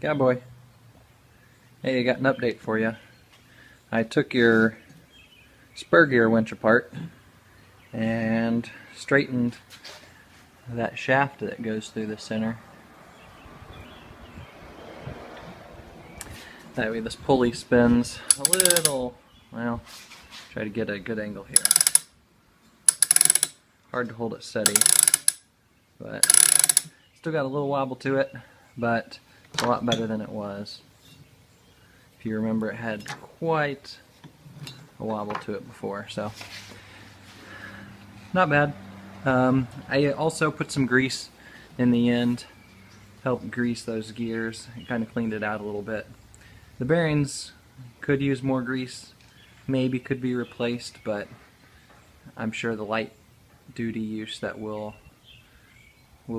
Cowboy. Hey, I got an update for you. I took your spur gear winch apart and straightened that shaft that goes through the center. That way this pulley spins a little, well, try to get a good angle here. Hard to hold it steady, but still got a little wobble to it, but it's a lot better than it was. If you remember, it had quite a wobble to it before, so not bad. I also put some grease in the end, helped grease those gears. It kind of cleaned it out a little bit. The bearings could use more grease, maybe could be replaced, but I'm sure the light duty use that we'll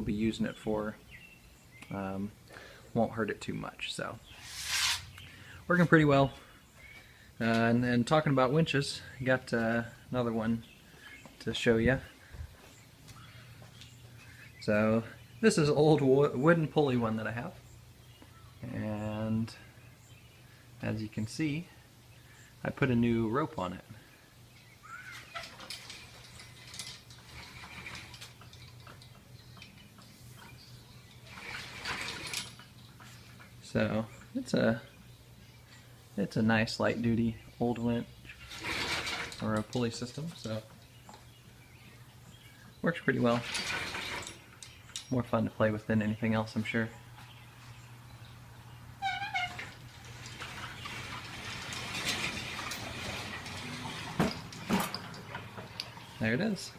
be using it for won't hurt it too much. So working pretty well. And then talking about winches, I got another one to show you. So this is an old wooden pulley one that I have, and as you can see, I put a new rope on it. So it's a nice light duty old winch or a pulley system, so works pretty well. More fun to play with than anything else, I'm sure. There it is.